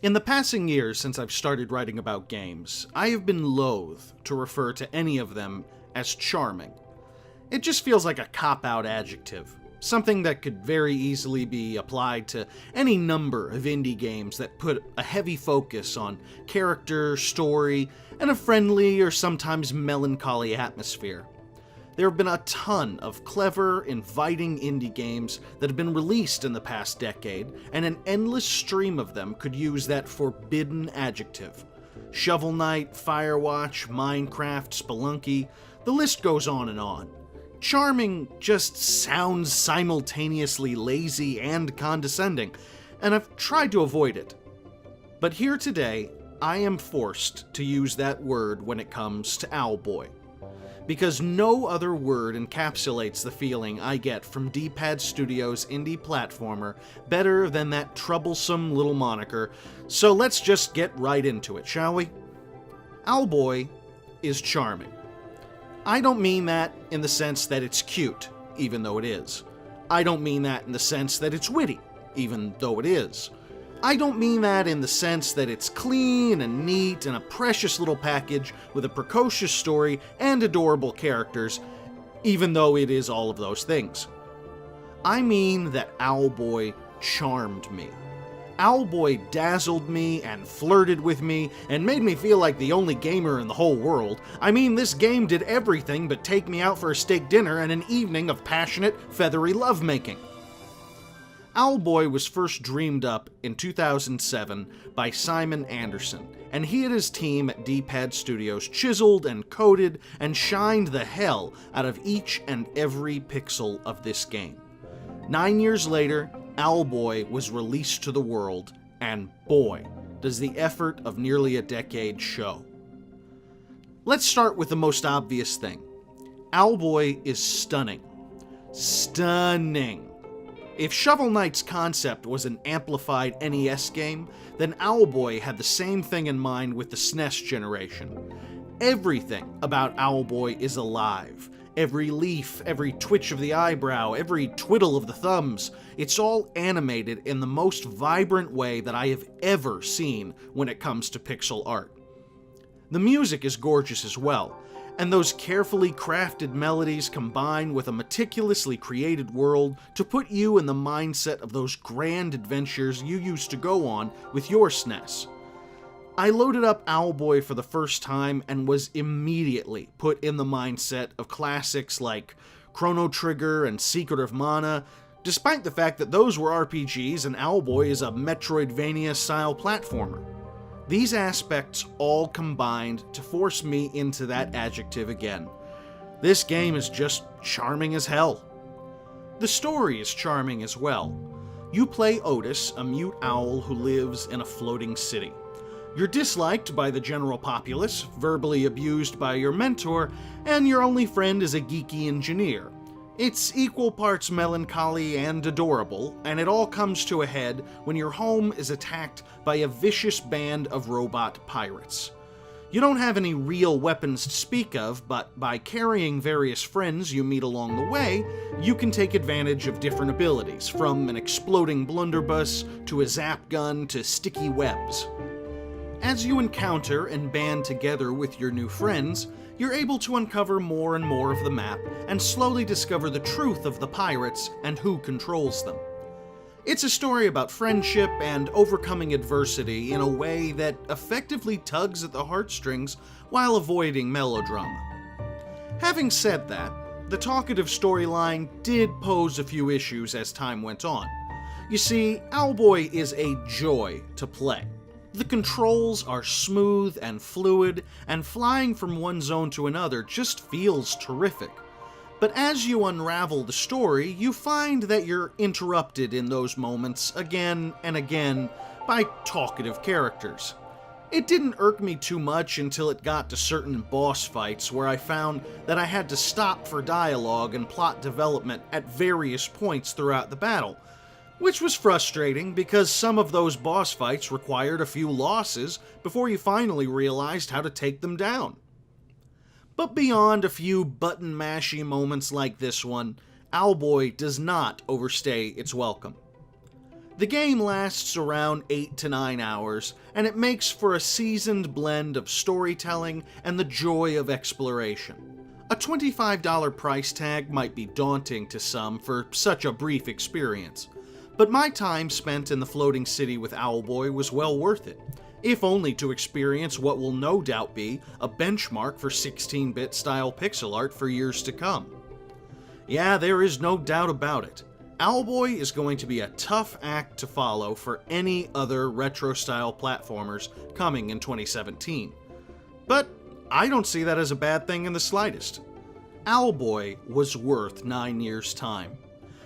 In the passing years since I've started writing about games, I have been loath to refer to any of them as charming. It just feels like a cop-out adjective, something that could very easily be applied to any number of indie games that put a heavy focus on character, story, and a friendly or sometimes melancholy atmosphere. There have been a ton of clever, inviting indie games that have been released in the past decade, and an endless stream of them could use that forbidden adjective. Shovel Knight, Firewatch, Minecraft, Spelunky, the list goes on and on. Charming just sounds simultaneously lazy and condescending, and I've tried to avoid it. But here today, I am forced to use that word when it comes to Owlboy. Because no other word encapsulates the feeling I get from D-Pad Studios' indie platformer better than that troublesome little moniker, so let's just get right into it, shall we? Owlboy is charming. I don't mean that in the sense that it's cute, even though it is. I don't mean that in the sense that it's witty, even though it is. I don't mean that in the sense that it's clean and neat and a precious little package with a precocious story and adorable characters, even though it is all of those things. I mean that Owlboy charmed me. Owlboy dazzled me and flirted with me and made me feel like the only gamer in the whole world. I mean, this game did everything but take me out for a steak dinner and an evening of passionate, feathery lovemaking. Owlboy was first dreamed up in 2007 by Simon Anderson, and he and his team at D-Pad Studios chiseled and coded and shined the hell out of each and every pixel of this game. 9 years later, Owlboy was released to the world, and boy, does the effort of nearly a decade show. Let's start with the most obvious thing. Owlboy is stunning. Stunning. If Shovel Knight's concept was an amplified NES game, then Owlboy had the same thing in mind with the SNES generation. Everything about Owlboy is alive. Every leaf, every twitch of the eyebrow, every twiddle of the thumbs, it's all animated in the most vibrant way that I have ever seen when it comes to pixel art. The music is gorgeous as well, and those carefully crafted melodies combine with a meticulously created world to put you in the mindset of those grand adventures you used to go on with your SNES. I loaded up Owlboy for the first time and was immediately put in the mindset of classics like Chrono Trigger and Secret of Mana, despite the fact that those were RPGs and Owlboy is a Metroidvania-style platformer. These aspects all combined to force me into that adjective again. This game is just charming as hell. The story is charming as well. You play Otis, a mute owl who lives in a floating city. You're disliked by the general populace, verbally abused by your mentor, and your only friend is a geeky engineer. It's equal parts melancholy and adorable, and it all comes to a head when your home is attacked by a vicious band of robot pirates. You don't have any real weapons to speak of, but by carrying various friends you meet along the way, you can take advantage of different abilities, from an exploding blunderbuss to a zap gun to sticky webs. As you encounter and band together with your new friends, you're able to uncover more and more of the map and slowly discover the truth of the pirates and who controls them. It's a story about friendship and overcoming adversity in a way that effectively tugs at the heartstrings while avoiding melodrama. Having said that, the talkative storyline did pose a few issues as time went on. You see, Owlboy is a joy to play. The controls are smooth and fluid, and flying from one zone to another just feels terrific. But as you unravel the story, you find that you're interrupted in those moments again and again by talkative characters. It didn't irk me too much until it got to certain boss fights where I found that I had to stop for dialogue and plot development at various points throughout the battle, which was frustrating because some of those boss fights required a few losses before you finally realized how to take them down. But beyond a few button-mashy moments like this one, Owlboy does not overstay its welcome. The game lasts around 8 to 9 hours, and it makes for a seasoned blend of storytelling and the joy of exploration. A $25 price tag might be daunting to some for such a brief experience, but my time spent in the floating city with Owlboy was well worth it, if only to experience what will no doubt be a benchmark for 16-bit style pixel art for years to come. Yeah, there is no doubt about it. Owlboy is going to be a tough act to follow for any other retro-style platformers coming in 2017. But I don't see that as a bad thing in the slightest. Owlboy was worth 9 years' time.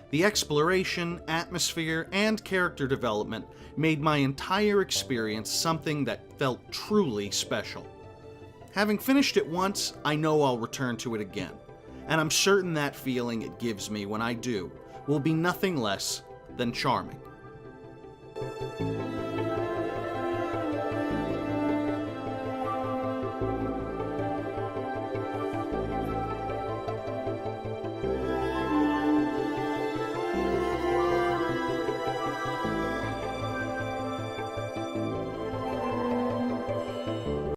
The exploration, atmosphere, and character development made my entire experience something that felt truly special. Having finished it once, I know I'll return to it again, and I'm certain that feeling it gives me when I do will be nothing less than charming.